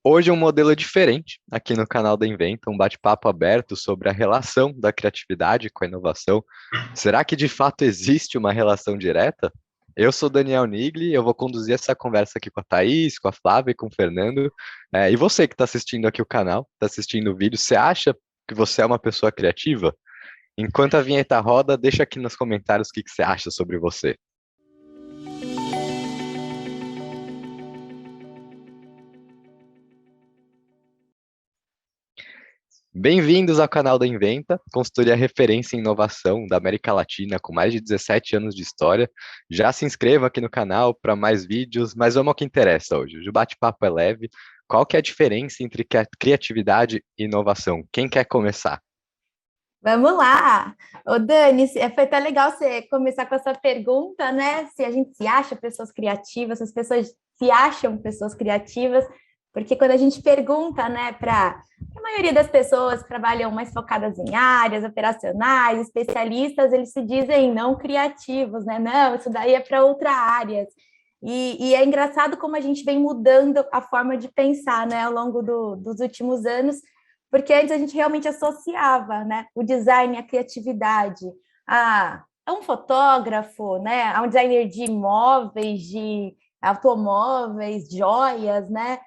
Hoje é um modelo diferente aqui no canal da Inventa, um bate-papo aberto sobre a relação da criatividade com a inovação. Será que de fato existe uma relação direta? Eu sou Daniel Nigli, eu vou conduzir essa conversa aqui com a Thaís, com a Flávia e com o Fernando. E você que está assistindo aqui o canal, está assistindo o vídeo, você acha que você é uma pessoa criativa? Enquanto a vinheta roda, deixa aqui nos comentários o que você acha sobre você. Bem-vindos ao canal da Inventa, consultoria referência em inovação da América Latina, com mais de 17 anos de história. Já se inscreva aqui no canal para mais vídeos, mas vamos ao que interessa hoje. O bate-papo é leve. Qual que é a diferença entre criatividade e inovação? Quem quer começar? Vamos lá! Ô Dani, foi até legal você começar com essa pergunta, né? Se a gente se acha pessoas criativas, se as pessoas se acham pessoas criativas, porque quando a gente pergunta, né, para a maioria das pessoas que trabalham mais focadas em áreas operacionais, especialistas, eles se dizem não criativos, né? Não, isso daí é para outra área. E é engraçado como a gente vem mudando a forma de pensar, né, ao longo dos últimos anos, porque antes a gente realmente associava, né, o design, a criatividade, a um fotógrafo, né, a um designer de imóveis, de automóveis, joias, né,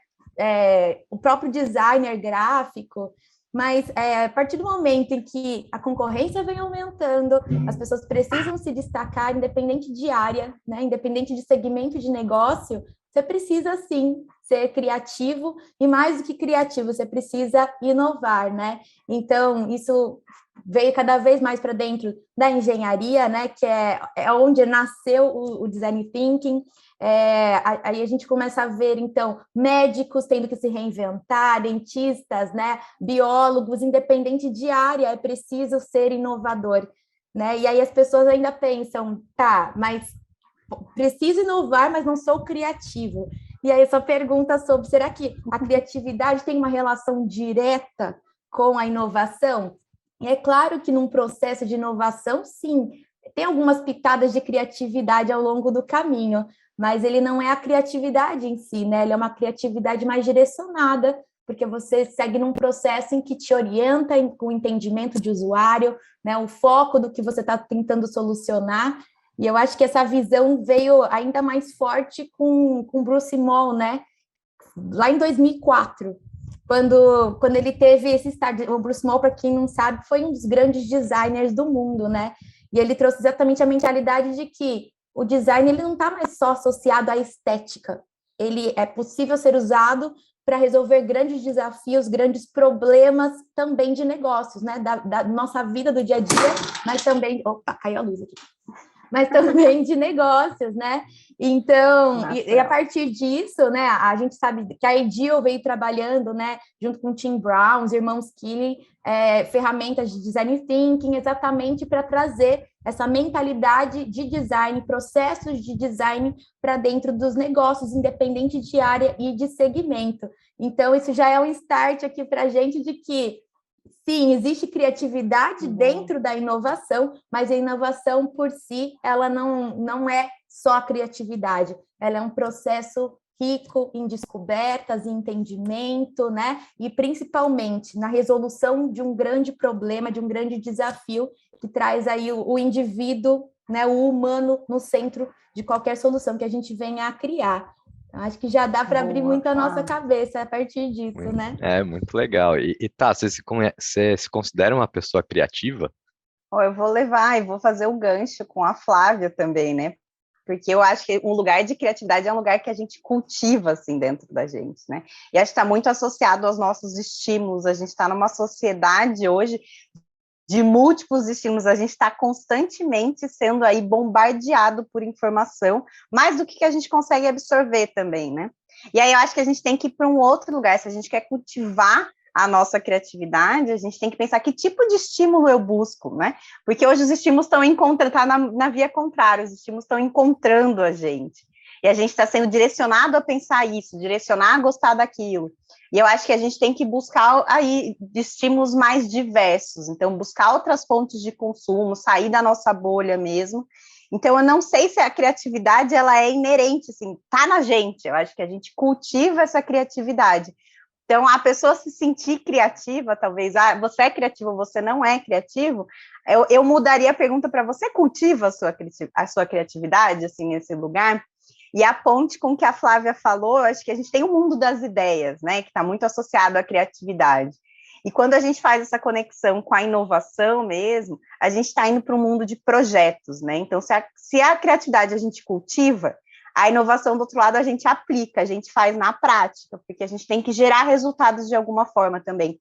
o próprio designer gráfico. Mas a partir do momento em que a concorrência vem aumentando, as pessoas precisam se destacar, independente de área, né, independente de segmento de negócio, você precisa sim ser criativo, e mais do que criativo, você precisa inovar, né? Então, isso veio cada vez mais para dentro da engenharia, né? Que é onde nasceu o design thinking. Aí a gente começa a ver, então, médicos tendo que se reinventar, dentistas, né? Biólogos, independente de área, é preciso ser inovador, né? E aí as pessoas ainda pensam, tá, mas preciso inovar, mas não sou criativo. E aí essa pergunta sobre, será que a criatividade tem uma relação direta com a inovação? E é claro que num processo de inovação, sim, tem algumas pitadas de criatividade ao longo do caminho, mas ele não é a criatividade em si, né? Ele é uma criatividade mais direcionada, porque você segue num processo em que te orienta com o entendimento de usuário, né? O foco do que você está tentando solucionar. E eu acho que essa visão veio ainda mais forte com Bruce Moll, né? Lá em 2004, quando ele teve esse start. O Bruce Moll, para quem não sabe, foi um dos grandes designers do mundo, né? E ele trouxe exatamente a mentalidade de que o design ele não está mais só associado à estética. Ele é possível ser usado para resolver grandes desafios, grandes problemas também de negócios, né? Da nossa vida do dia a dia, mas também... Opa, caiu a luz aqui. Mas também de negócios, né? Então, e a partir disso, né, a gente sabe que a Edil veio trabalhando, né, junto com o Tim Brown, os irmãos Keeley, ferramentas de design thinking, exatamente para trazer essa mentalidade de design, processos de design para dentro dos negócios, independente de área e de segmento. Então, isso já é um start aqui para a gente de que sim, existe criatividade dentro da inovação, mas a inovação por si, ela não é só a criatividade, ela é um processo rico em descobertas, em entendimento, né? E principalmente na resolução de um grande problema, de um grande desafio que traz aí o indivíduo, né, o humano no centro de qualquer solução que a gente venha a criar. Acho que já dá para abrir muito a nossa cabeça a partir disso, né? Muito legal. Tá, você se considera uma pessoa criativa? Eu vou levar e vou fazer o gancho com a Flávia também, né? Porque eu acho que um lugar de criatividade é um lugar que a gente cultiva, assim, dentro da gente, né? E acho que está muito associado aos nossos estímulos. A gente está numa sociedade hoje de múltiplos estímulos, a gente está constantemente sendo aí bombardeado por informação, mais do que a gente consegue absorver também, né? E aí eu acho que a gente tem que ir para um outro lugar, se a gente quer cultivar a nossa criatividade, a gente tem que pensar que tipo de estímulo eu busco, né? Porque hoje os estímulos estão encontrando, tá na via contrária, os estímulos estão encontrando a gente. E a gente está sendo direcionado a pensar isso, direcionar a gostar daquilo. E eu acho que a gente tem que buscar aí estímulos mais diversos, então buscar outras fontes de consumo, sair da nossa bolha mesmo. Então eu não sei se a criatividade ela é inerente, assim, tá na gente. Eu acho que a gente cultiva essa criatividade, Então, a pessoa se sentir criativa, talvez, você é criativo, você não é criativo, eu mudaria a pergunta para você: cultiva a sua criatividade, assim, nesse lugar? E a ponte com que a Flávia falou, acho que a gente tem o mundo das ideias, né, que está muito associado à criatividade. E quando a gente faz essa conexão com a inovação mesmo, a gente está indo para um mundo de projetos, né? Então, se a criatividade a gente cultiva, a inovação, do outro lado, a gente aplica, a gente faz na prática, porque a gente tem que gerar resultados de alguma forma também.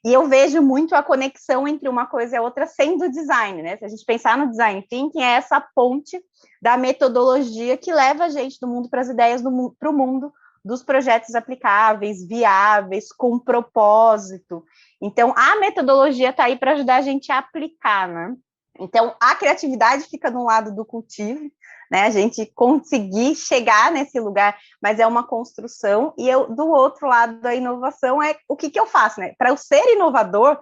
E eu vejo muito a conexão entre uma coisa e a outra sendo design, né? Se a gente pensar no design thinking, é essa ponte da metodologia que leva a gente do mundo para as ideias, para o mundo dos projetos aplicáveis, viáveis, com propósito. Então, a metodologia está aí para ajudar a gente a aplicar, né? Então, a criatividade fica no lado do cultivo, né? A gente conseguir chegar nesse lugar, mas é uma construção, e do outro lado da inovação é o que eu faço, né? Para eu ser inovador,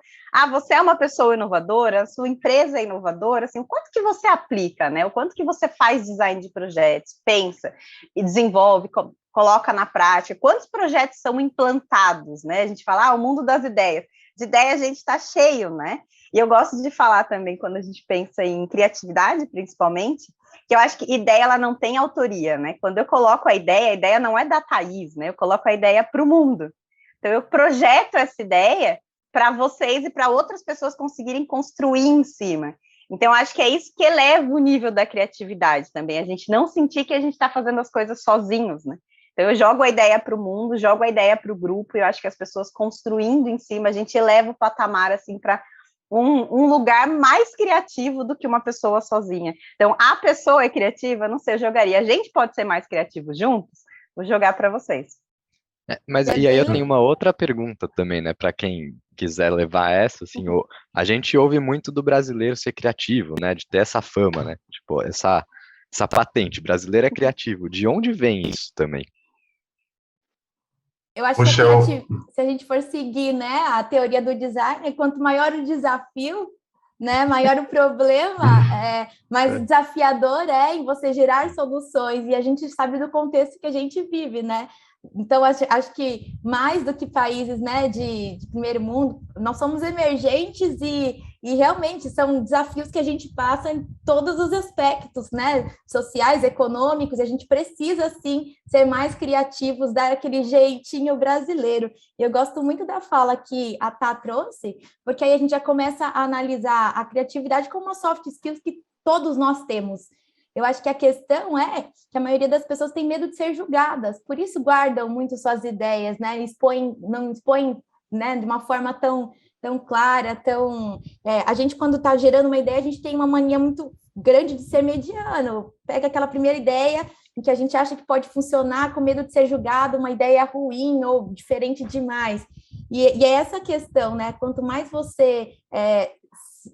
você é uma pessoa inovadora, a sua empresa é inovadora, assim, o quanto que você aplica, né? O quanto que você faz design de projetos, pensa e desenvolve, coloca na prática, quantos projetos são implantados, né? A gente fala, o mundo das ideias. De ideia a gente está cheio, né? E eu gosto de falar também, quando a gente pensa em criatividade, principalmente, que eu acho que ideia, ela não tem autoria, né? Quando eu coloco a ideia não é da Thaís, né? Eu coloco a ideia para o mundo. Então, eu projeto essa ideia para vocês e para outras pessoas conseguirem construir em cima. Então, acho que é isso que eleva o nível da criatividade também, a gente não sentir que a gente está fazendo as coisas sozinhos, né? Então, eu jogo a ideia para o mundo, jogo a ideia para o grupo, e eu acho que as pessoas construindo em cima, a gente eleva o patamar, assim, para um lugar mais criativo do que uma pessoa sozinha. Então, a pessoa é criativa? Não sei, eu jogaria. A gente pode ser mais criativo juntos? Vou jogar para vocês. Mas e aí eu tenho uma outra pergunta também, né, para quem quiser levar essa, assim, a gente ouve muito do brasileiro ser criativo, né, de ter essa fama, né, tipo, essa patente, brasileiro é criativo. De onde vem isso também? Eu acho que se a gente for seguir, né, a teoria do design, quanto maior o desafio, né, maior o problema, mais desafiador é em você gerar soluções, e a gente sabe do contexto que a gente vive, né? Então, acho que mais do que países, né, de primeiro mundo, nós somos emergentes e realmente são desafios que a gente passa em todos os aspectos, né, sociais, econômicos, e a gente precisa, sim, ser mais criativos, dar aquele jeitinho brasileiro. E eu gosto muito da fala que a Tá trouxe, porque aí a gente já começa a analisar a criatividade como uma soft skills que todos nós temos. Eu acho que a questão é que a maioria das pessoas tem medo de ser julgadas, por isso guardam muito suas ideias, né? Não expõem, né, de uma forma tão clara, a gente, quando está gerando uma ideia, a gente tem uma mania muito grande de ser mediano. Pega aquela primeira ideia em que a gente acha que pode funcionar com medo de ser julgado, uma ideia ruim ou diferente demais. E é essa questão, né? Quanto mais você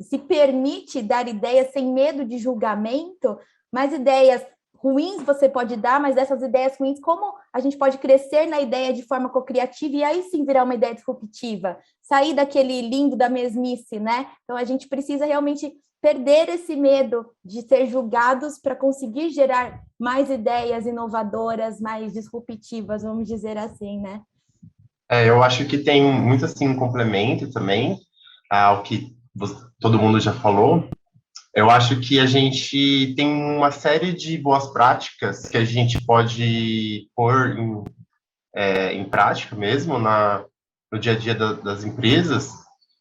se permite dar ideias sem medo de julgamento, mais ideias ruins você pode dar, mas dessas ideias ruins, como a gente pode crescer na ideia de forma co-criativa e aí sim virar uma ideia disruptiva, sair daquele lindo da mesmice, né? Então, a gente precisa realmente perder esse medo de ser julgados para conseguir gerar mais ideias inovadoras, mais disruptivas, vamos dizer assim, né? Eu acho que tem muito, assim, um complemento também ao que todo mundo já falou. Eu acho que a gente tem uma série de boas práticas que a gente pode pôr em prática mesmo no dia a dia das empresas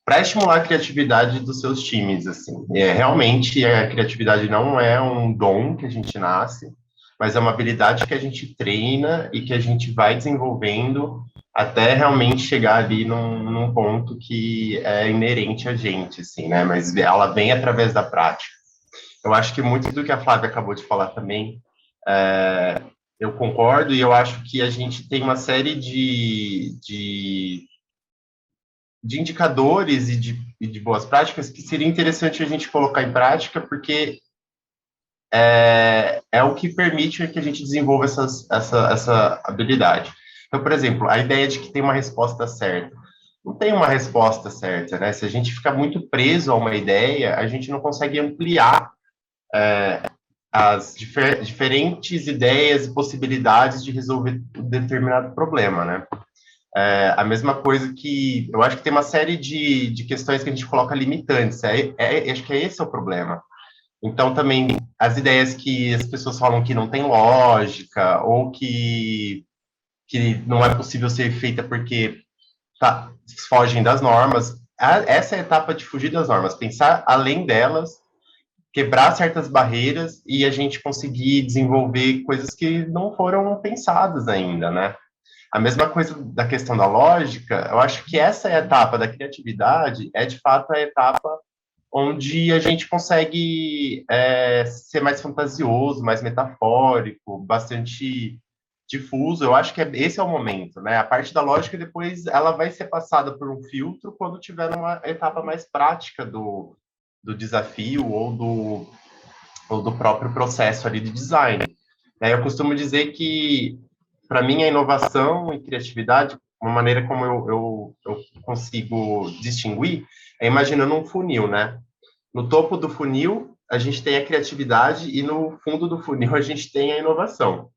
para estimular a criatividade dos seus times, assim. Realmente, a criatividade não é um dom que a gente nasce, mas é uma habilidade que a gente treina e que a gente vai desenvolvendo até realmente chegar ali num ponto que é inerente a gente, assim, né? Mas ela vem através da prática. Eu acho que muito do que a Flávia acabou de falar também, eu concordo, e eu acho que a gente tem uma série de indicadores e de boas práticas que seria interessante a gente colocar em prática, porque é o que permite que a gente desenvolva essa habilidade. Então, por exemplo, a ideia de que tem uma resposta certa. Não tem uma resposta certa, né? Se a gente ficar muito preso a uma ideia, a gente não consegue ampliar as diferentes ideias e possibilidades de resolver um determinado problema, né? A mesma coisa que eu acho que tem uma série de questões que a gente coloca limitantes. Acho que esse é o problema. Então, também, as ideias que as pessoas falam que não tem lógica, ou que não é possível ser feita porque fogem das normas. Essa é a etapa de fugir das normas, pensar além delas, quebrar certas barreiras e a gente conseguir desenvolver coisas que não foram pensadas ainda, né? A mesma coisa da questão da lógica, eu acho que essa é a etapa da criatividade, é de fato a etapa onde a gente consegue ser mais fantasioso, mais metafórico, bastante difuso. Eu acho que esse é o momento, né? A parte da lógica depois ela vai ser passada por um filtro quando tiver numa etapa mais prática do desafio ou do próprio processo ali de design. Eu costumo dizer que, para mim, a inovação e criatividade, uma maneira como eu consigo distinguir, é imaginando um funil, né? No topo do funil, a gente tem a criatividade e no fundo do funil a gente tem a inovação.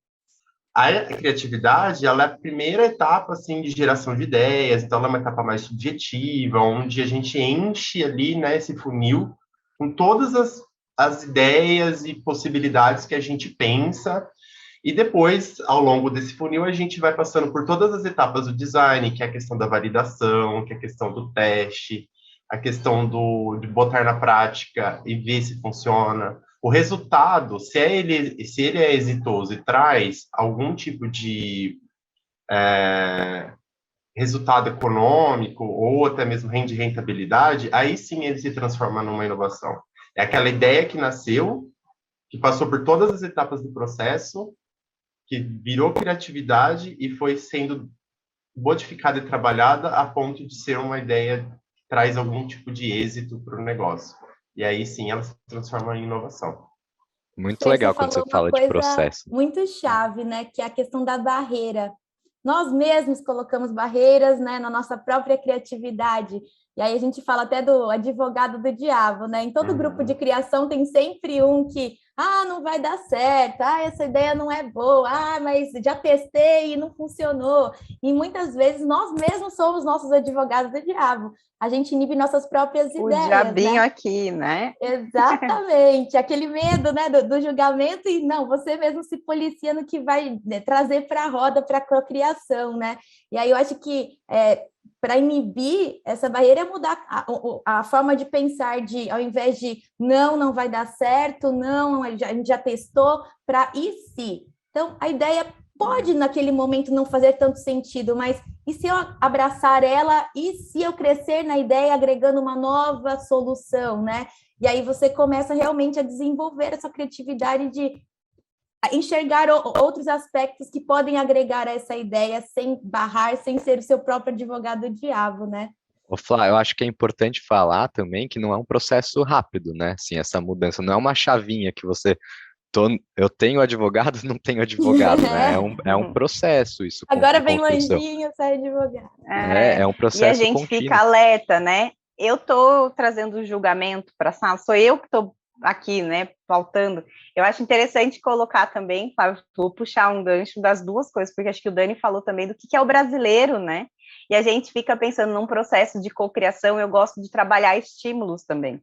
A criatividade, ela é a primeira etapa, assim, de geração de ideias, então ela é uma etapa mais subjetiva, onde a gente enche ali, né, esse funil com todas as ideias e possibilidades que a gente pensa, e depois, ao longo desse funil, a gente vai passando por todas as etapas do design, que é a questão da validação, que é a questão do teste, a questão de botar na prática e ver se funciona. O resultado, se ele é exitoso e traz algum tipo de resultado econômico ou até mesmo de rentabilidade, aí sim ele se transforma numa inovação. É aquela ideia que nasceu, que passou por todas as etapas do processo, que virou criatividade e foi sendo modificada e trabalhada a ponto de ser uma ideia que traz algum tipo de êxito para o negócio. E aí sim ela se transforma em inovação. Muito legal quando você fala de processo. Muito chave, né? Que é a questão da barreira. Nós mesmos colocamos barreiras, né, na nossa própria criatividade. E aí a gente fala até do advogado do diabo, né? Em todo grupo de criação tem sempre um que, não vai dar certo, essa ideia não é boa, mas já testei e não funcionou. E muitas vezes nós mesmos somos nossos advogados do diabo. A gente inibe nossas próprias ideias. O diabinho, né? Aqui, né? Exatamente, aquele medo, né, do julgamento, e não, você mesmo se policia no que vai, né, trazer para a roda, para a cocriação, né? E aí eu acho que para inibir essa barreira é mudar a forma de pensar, ao invés de não vai dar certo, não, a gente já testou, para e se? Então, a ideia pode, naquele momento, não fazer tanto sentido, mas e se eu abraçar ela, e se eu crescer na ideia, agregando uma nova solução, né? E aí você começa realmente a desenvolver essa criatividade de enxergar outros aspectos que podem agregar a essa ideia sem barrar, sem ser o seu próprio advogado do diabo, né? Ô, Flá, eu acho que é importante falar também que não é um processo rápido, né? Assim, essa mudança não é uma chavinha que você... eu tenho advogado, não tenho advogado, né? É um processo isso. Agora vem o anjinho, sai advogado. É um processo contínuo. E a gente contínuo. fica alerta, né? Eu estou trazendo o julgamento para a sala, sou eu que estou aqui, né, pautando. Eu acho interessante colocar também, vou puxar um gancho das duas coisas, porque acho que o Dani falou também do que é o brasileiro, né? E a gente fica pensando num processo de cocriação, eu gosto de trabalhar estímulos também.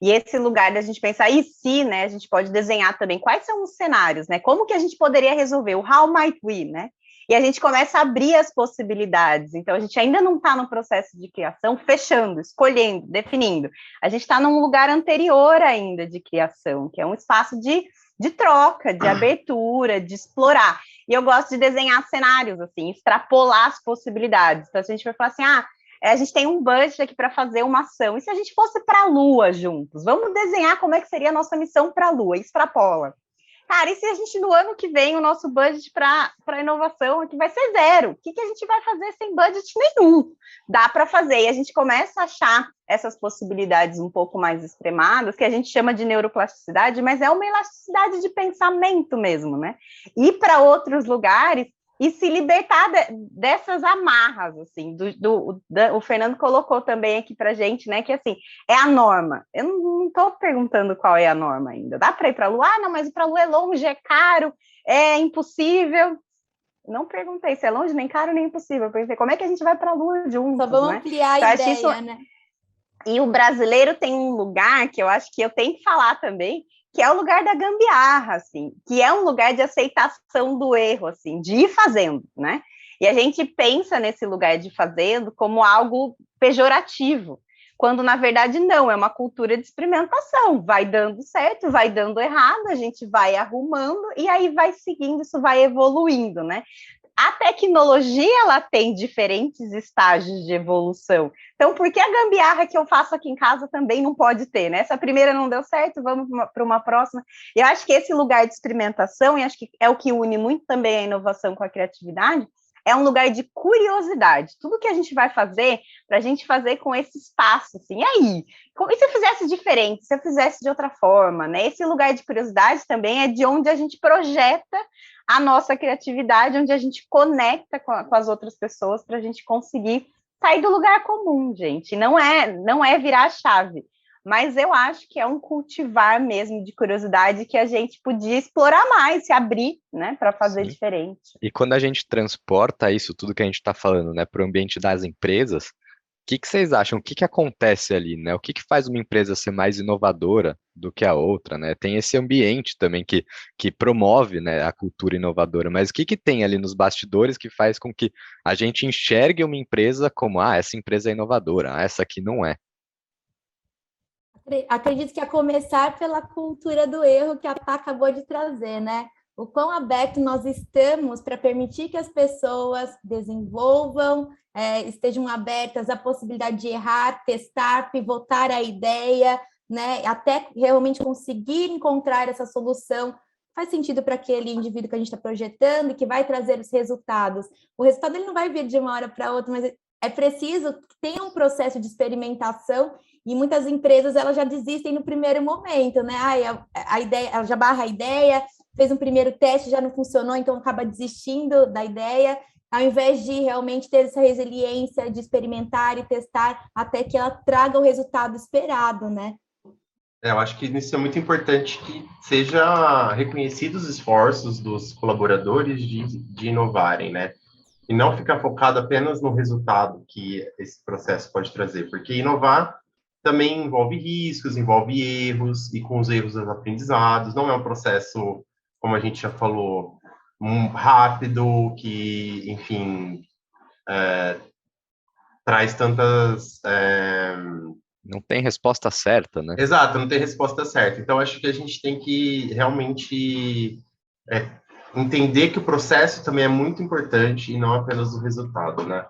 E esse lugar da gente pensar, e se, né, a gente pode desenhar também quais são os cenários, né? Como que a gente poderia resolver? O how might we, né? E a gente começa a abrir as possibilidades. Então, a gente ainda não está no processo de criação, fechando, escolhendo, definindo. A gente está num lugar anterior ainda de criação, que é um espaço de troca, de abertura, de explorar. E eu gosto de desenhar cenários, assim, extrapolar as possibilidades. Então, se a gente vai falar assim, a gente tem um budget aqui para fazer uma ação, e se a gente fosse para a Lua juntos? Vamos desenhar como é que seria a nossa missão para a Lua, extrapola. Cara, e se a gente, no ano que vem, o nosso budget para inovação aqui vai ser 0? O que a gente vai fazer sem budget nenhum? Dá para fazer. E a gente começa a achar essas possibilidades um pouco mais extremadas, que a gente chama de neuroplasticidade, mas é uma elasticidade de pensamento mesmo, né? Ir para outros lugares e se libertar dessas amarras, assim, o Fernando colocou também aqui para a gente, né, que assim, é a norma. Eu não estou perguntando qual é a norma ainda. Dá para ir para a Lua? Não, mas ir para a Lua é longe, é caro, é impossível. Não perguntei se é longe, nem caro, nem impossível. Eu pensei, como é que a gente vai para a Lua juntos, Só vamos né? ampliar Então, a acho ideia, isso... né? E o brasileiro tem um lugar que eu acho que eu tenho que falar também, que é o lugar da gambiarra, assim, que é um lugar de aceitação do erro, assim, de ir fazendo, né? E a gente pensa nesse lugar de fazendo como algo pejorativo, quando na verdade não, é uma cultura de experimentação, vai dando certo, vai dando errado, a gente vai arrumando e aí vai seguindo, isso vai evoluindo, né? A tecnologia, ela tem diferentes estágios de evolução. Então, por que a gambiarra que eu faço aqui em casa também não pode ter, né? Essa primeira não deu certo, vamos para uma próxima. Eu acho que esse lugar de experimentação, e acho que é o que une muito também a inovação com a criatividade, é um lugar de curiosidade. Tudo que a gente vai fazer, para a gente fazer com esse espaço, assim, e aí? E se eu fizesse diferente, se eu fizesse de outra forma, né? Esse lugar de curiosidade também é de onde a gente projeta a nossa criatividade, onde a gente conecta com as outras pessoas para a gente conseguir sair do lugar comum, gente. Não é virar a chave, mas eu acho que é um cultivar mesmo de curiosidade que a gente podia explorar mais, se abrir, né, para fazer Sim. diferente. E quando a gente transporta isso, tudo que a gente está falando, né, para o ambiente das empresas, o que vocês acham? O que acontece ali, né? O que faz uma empresa ser mais inovadora do que a outra, né? Tem esse ambiente também que promove, né, a cultura inovadora, mas o que tem ali nos bastidores que faz com que a gente enxergue uma empresa como, essa empresa é inovadora, essa aqui não é? Acredito que a começar pela cultura do erro que a Pá acabou de trazer, né? O quão aberto nós estamos para permitir que as pessoas desenvolvam, estejam abertas à possibilidade de errar, testar, pivotar a ideia, né? Até realmente conseguir encontrar essa solução. Faz sentido para aquele indivíduo que a gente está projetando e que vai trazer os resultados. O resultado ele não vai vir de uma hora para outra, mas é preciso que tenha um processo de experimentação e muitas empresas elas já desistem no primeiro momento, né? A ideia, ela já barra a ideia, fez um primeiro teste, já não funcionou, então acaba desistindo da ideia, ao invés de realmente ter essa resiliência de experimentar e testar até que ela traga o resultado esperado, né? Eu acho que isso é muito importante que seja reconhecido os esforços dos colaboradores de inovarem, né? E não ficar focado apenas no resultado que esse processo pode trazer, porque inovar também envolve riscos, envolve erros, e com os erros os aprendizados, não é um processo, como a gente já falou, rápido, que, enfim, traz tantas... Não tem resposta certa, né? Exato, não tem resposta certa. Então, acho que a gente tem que realmente entender que o processo também é muito importante e não apenas o resultado, né?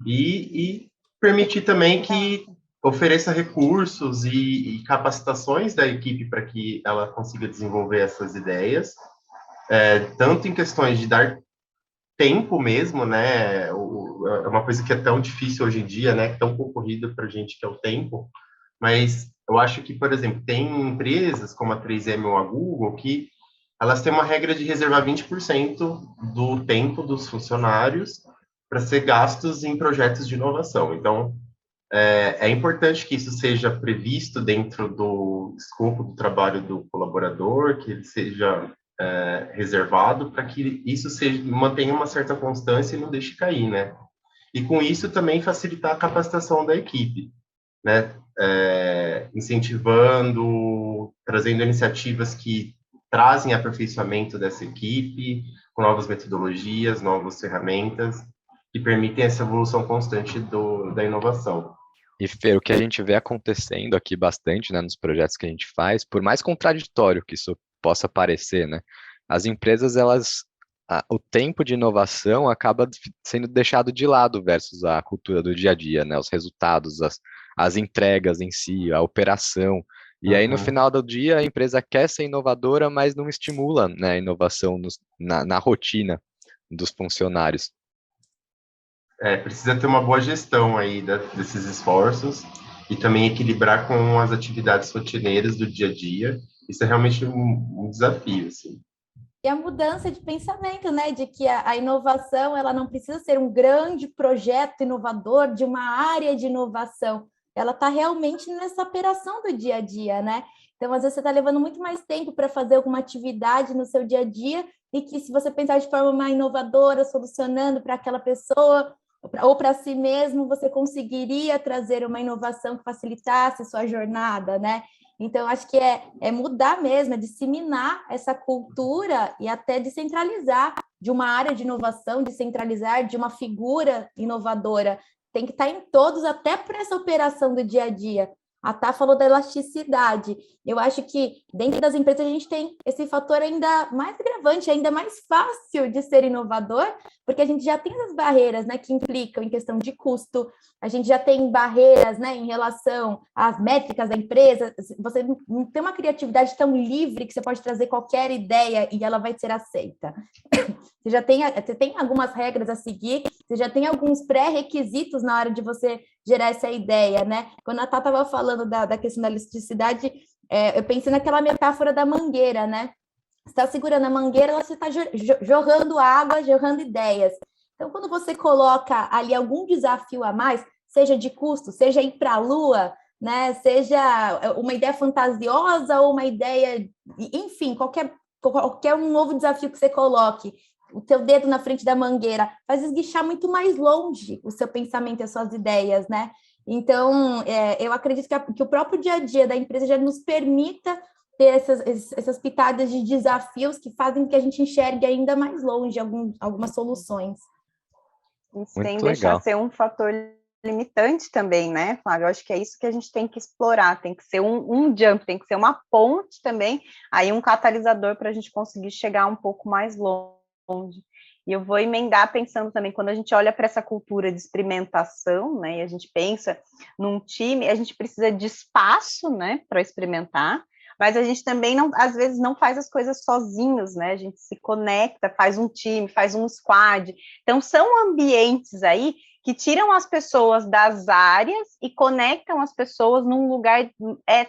E permitir também que ofereça recursos e capacitações da equipe para que ela consiga desenvolver essas ideias, tanto em questões de dar tempo mesmo, né? É uma coisa que é tão difícil hoje em dia, né? Tão concorrida para a gente, que é o tempo. Mas eu acho que, por exemplo, tem empresas como a 3M ou a Google que elas têm uma regra de reservar 20% do tempo dos funcionários para ser gastos em projetos de inovação. Então, é importante que isso seja previsto dentro do escopo do trabalho do colaborador, que ele seja reservado para que isso mantenha uma certa constância e não deixe cair, né? E com isso também facilitar a capacitação da equipe, né? Incentivando, trazendo iniciativas que trazem aperfeiçoamento dessa equipe, com novas metodologias, novas ferramentas, que permitem essa evolução constante da inovação. E, Fer, o que a gente vê acontecendo aqui bastante, né, nos projetos que a gente faz, por mais contraditório que isso possa parecer, né, as empresas, o tempo de inovação acaba sendo deixado de lado versus a cultura do dia a dia, né, os resultados, as entregas em si, a operação. E aí, no final do dia, a empresa quer ser inovadora, mas não estimula, né, a inovação na rotina dos funcionários. Precisa ter uma boa gestão aí desses esforços e também equilibrar com as atividades rotineiras do dia a dia. Isso é realmente um desafio, assim. E a mudança de pensamento, né? De que a inovação ela não precisa ser um grande projeto inovador de uma área de inovação. Ela está realmente nessa operação do dia a dia, né? Então, às vezes, você está levando muito mais tempo para fazer alguma atividade no seu dia a dia e que, se você pensar de forma mais inovadora, solucionando para aquela pessoa ou para si mesmo, você conseguiria trazer uma inovação que facilitasse sua jornada, né? Então, acho que é mudar mesmo, é disseminar essa cultura e até descentralizar de uma área de inovação, descentralizar de uma figura inovadora. Tem que estar em todos, até por essa operação do dia a dia. A Tá falou da elasticidade. Eu acho que dentro das empresas a gente tem esse fator ainda mais relevante, ainda mais fácil de ser inovador, porque a gente já tem as barreiras, né, que implicam em questão de custo, a gente já tem barreiras, né, em relação às métricas da empresa. Você não tem uma criatividade tão livre que você pode trazer qualquer ideia e ela vai ser aceita. Você tem algumas regras a seguir, você já tem alguns pré-requisitos na hora de você gerar essa ideia, né? Quando a Tá estava falando da questão da elasticidade, eu pensei naquela metáfora da mangueira, né? Você está segurando a mangueira, você está jorrando água, jorrando ideias. Então, quando você coloca ali algum desafio a mais, seja de custo, seja ir para a Lua, né? Seja uma ideia fantasiosa ou uma ideia, enfim, qualquer um novo desafio que você coloque, o teu dedo na frente da mangueira, faz esguichar muito mais longe o seu pensamento e as suas ideias, né? Então, eu acredito que o próprio dia a dia da empresa já nos permita ter essas pitadas de desafios que fazem que a gente enxergue ainda mais longe algumas soluções. Isso Muito sem legal. deixar ser um fator limitante também, né, Flávio? Eu acho que é isso que a gente tem que explorar, tem que ser um jump, tem que ser uma ponte também, aí um catalisador para a gente conseguir chegar um pouco mais longe. E eu vou emendar pensando também, quando a gente olha para essa cultura de experimentação, né, e a gente pensa num time, a gente precisa de espaço, né, para experimentar, mas a gente também, às vezes, não faz as coisas sozinhos, né, a gente se conecta, faz um time, faz um squad, então são ambientes aí que tiram as pessoas das áreas e conectam as pessoas num lugar,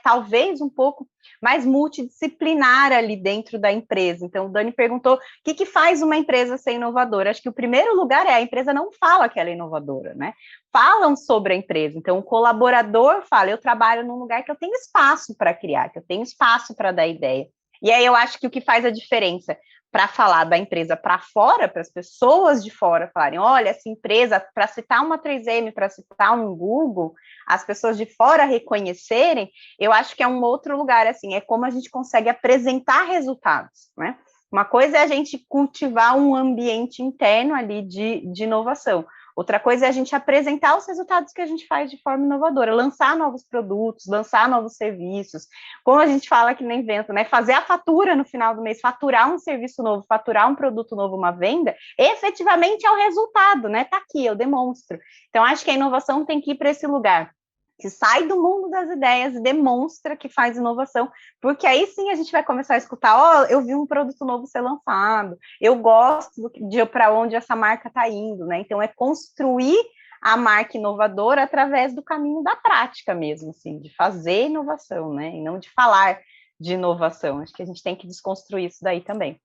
talvez um pouco mais multidisciplinar ali dentro da empresa. Então, o Dani perguntou, o que faz uma empresa ser inovadora? Acho que o primeiro lugar a empresa não fala que ela é inovadora, né? Falam sobre a empresa. Então, o colaborador fala, eu trabalho num lugar que eu tenho espaço para criar, que eu tenho espaço para dar ideia. E aí eu acho que o que faz a diferença para falar da empresa para fora, para as pessoas de fora falarem, olha, essa empresa, para citar uma 3M, para citar um Google, as pessoas de fora reconhecerem, eu acho que é um outro lugar, assim, é como a gente consegue apresentar resultados, né? Uma coisa é a gente cultivar um ambiente interno ali de inovação. Outra coisa é a gente apresentar os resultados que a gente faz de forma inovadora, lançar novos produtos, lançar novos serviços, como a gente fala aqui no evento, né? Fazer a fatura no final do mês, faturar um serviço novo, faturar um produto novo, uma venda, efetivamente é o resultado, né? Tá aqui, eu demonstro. Então, acho que a inovação tem que ir para esse lugar, que sai do mundo das ideias e demonstra que faz inovação, porque aí sim a gente vai começar a escutar, eu vi um produto novo ser lançado, eu gosto de para onde essa marca está indo, né? Então, é construir a marca inovadora através do caminho da prática mesmo, assim, de fazer inovação, né? E não de falar de inovação. Acho que a gente tem que desconstruir isso daí também.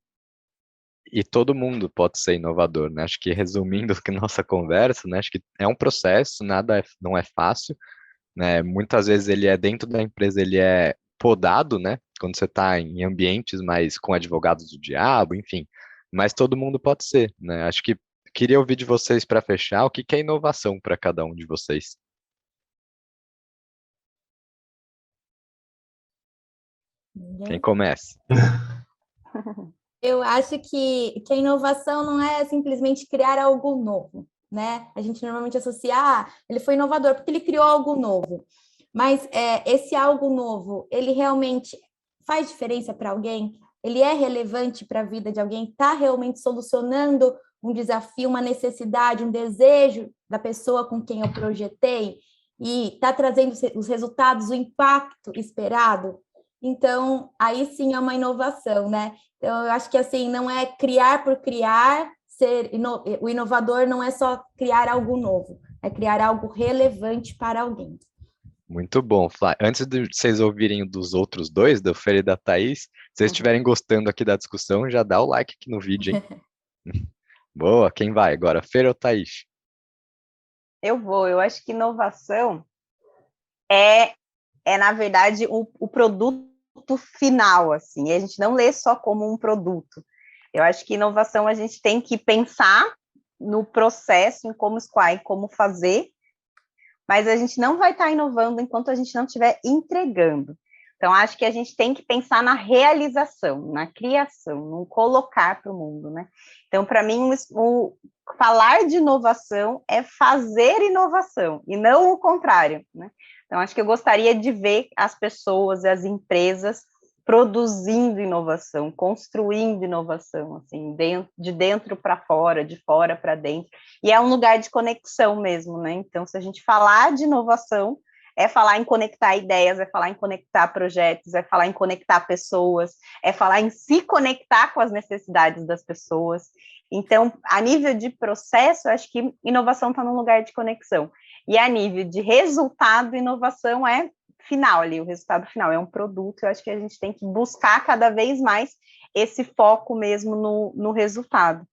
E todo mundo pode ser inovador, né? Acho que resumindo a nossa conversa, né? Acho que é um processo, não é fácil, né? Muitas vezes ele é dentro da empresa, ele é podado, né? Quando você está em ambientes mais com advogados do diabo, enfim. Mas todo mundo pode ser, né? Acho que queria ouvir de vocês para fechar o que é inovação para cada um de vocês. Quem começa? Eu acho que a inovação não é simplesmente criar algo novo, né? A gente normalmente associa, ele foi inovador porque ele criou algo novo. Mas esse algo novo, ele realmente faz diferença para alguém? Ele é relevante para a vida de alguém? Está realmente solucionando um desafio, uma necessidade, um desejo da pessoa com quem eu projetei? E está trazendo os resultados, o impacto esperado? Então, aí sim é uma inovação, né? Então, eu acho que assim, não é criar por criar, o inovador não é só criar algo novo, é criar algo relevante para alguém. Muito bom, Flá. Antes de vocês ouvirem dos outros dois, do Fer e da Thaís, se vocês estiverem gostando aqui da discussão, já dá o like aqui no vídeo, hein? Boa, quem vai agora, Fer ou Thaís? Eu acho que inovação é na verdade, o produto final, assim, e a gente não lê só como um produto. Eu acho que inovação a gente tem que pensar no processo, em como escoar, como fazer, mas a gente não vai estar inovando enquanto a gente não estiver entregando. Então, acho que a gente tem que pensar na realização, na criação, no colocar para o mundo, né? Então, para mim, o falar de inovação é fazer inovação, e não o contrário, né? Então, acho que eu gostaria de ver as pessoas e as empresas produzindo inovação, construindo inovação, assim, de dentro para fora, de fora para dentro, e é um lugar de conexão mesmo, né? Então, se a gente falar de inovação, é falar em conectar ideias, é falar em conectar projetos, é falar em conectar pessoas, é falar em se conectar com as necessidades das pessoas. Então, a nível de processo, eu acho que inovação está num lugar de conexão. E a nível de resultado, inovação é final ali, o resultado final é um produto. Eu acho que a gente tem que buscar cada vez mais esse foco mesmo no resultado.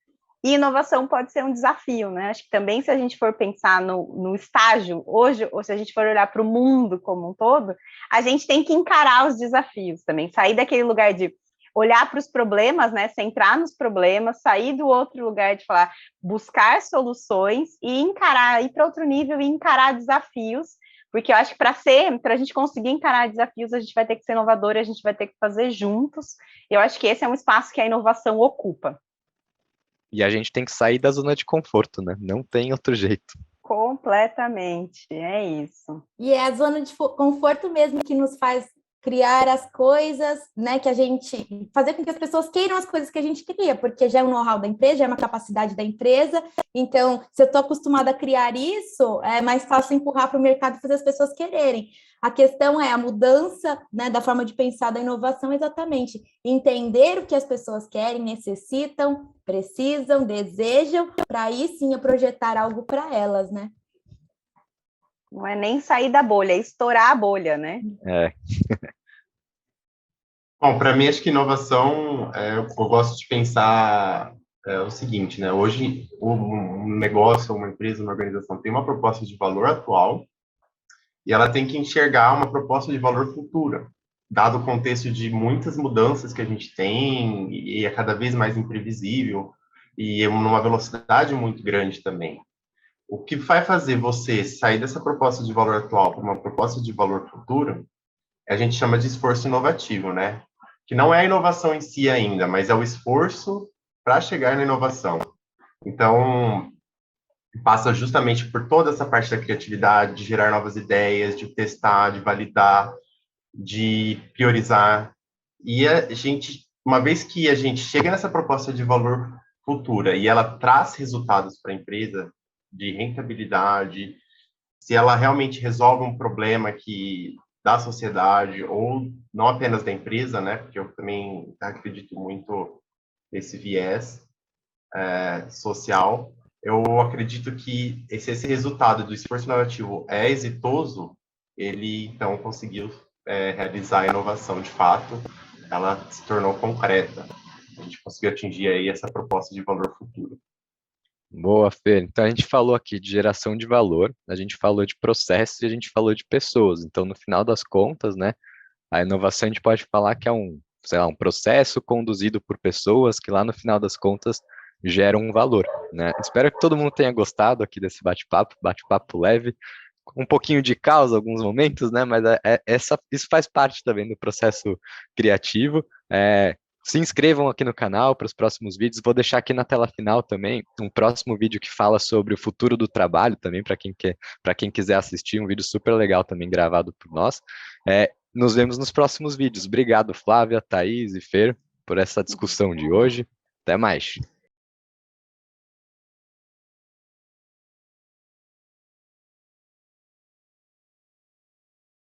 E inovação pode ser um desafio, né? Acho que também, se a gente for pensar no estágio hoje, ou se a gente for olhar para o mundo como um todo, a gente tem que encarar os desafios também, sair daquele lugar de olhar para os problemas, né? Centrar nos problemas, sair do outro lugar de falar, buscar soluções e encarar, ir para outro nível e encarar desafios, porque eu acho que para a gente conseguir encarar desafios, a gente vai ter que ser inovador, a gente vai ter que fazer juntos. Eu acho que esse é um espaço que a inovação ocupa. E a gente tem que sair da zona de conforto, né? Não tem outro jeito. Completamente, é isso. E é a zona de conforto mesmo que nos faz criar as coisas, né, que a gente fazer com que as pessoas queiram as coisas que a gente cria, porque já é um know-how da empresa, já é uma capacidade da empresa. Então, se eu estou acostumada a criar isso, é mais fácil empurrar para o mercado e fazer as pessoas quererem. A questão é a mudança, né, da forma de pensar da inovação, exatamente entender o que as pessoas querem, necessitam, precisam, desejam, para aí sim eu projetar algo para elas, né? Não é nem sair da bolha, é estourar a bolha, né? É. Bom, para mim, acho que inovação, eu gosto de pensar o seguinte, né? Hoje, um negócio, uma empresa, uma organização tem uma proposta de valor atual e ela tem que enxergar uma proposta de valor futura, dado o contexto de muitas mudanças que a gente tem e é cada vez mais imprevisível e numa velocidade muito grande também. O que vai fazer você sair dessa proposta de valor atual para uma proposta de valor futuro, a gente chama de esforço inovativo, né? Que não é a inovação em si ainda, mas é o esforço para chegar na inovação. Então, passa justamente por toda essa parte da criatividade, de gerar novas ideias, de testar, de validar, de priorizar. E a gente, uma vez que a gente chega nessa proposta de valor futura e ela traz resultados para a empresa, de rentabilidade, se ela realmente resolve um problema que da sociedade ou não apenas da empresa, né? Porque eu também acredito muito nesse viés social. Eu acredito que esse resultado do esforço inovativo é exitoso, ele então conseguiu realizar a inovação de fato, ela se tornou concreta. A gente conseguiu atingir aí essa proposta de valor futuro. Boa, Fer. Então a gente falou aqui de geração de valor, a gente falou de processo e a gente falou de pessoas. Então, no final das contas, né, a inovação a gente pode falar que é sei lá, um processo conduzido por pessoas que lá no final das contas geram um valor, né? Espero que todo mundo tenha gostado aqui desse bate-papo leve, com um pouquinho de caos em alguns momentos, né? Mas isso faz parte também do processo criativo. Se inscrevam aqui no canal para os próximos vídeos. Vou deixar aqui na tela final também um próximo vídeo que fala sobre o futuro do trabalho também, para quem quiser assistir, um vídeo super legal também gravado por nós. Nos vemos nos próximos vídeos. Obrigado, Flávia, Thaís e Fer, por essa discussão de hoje. Até mais.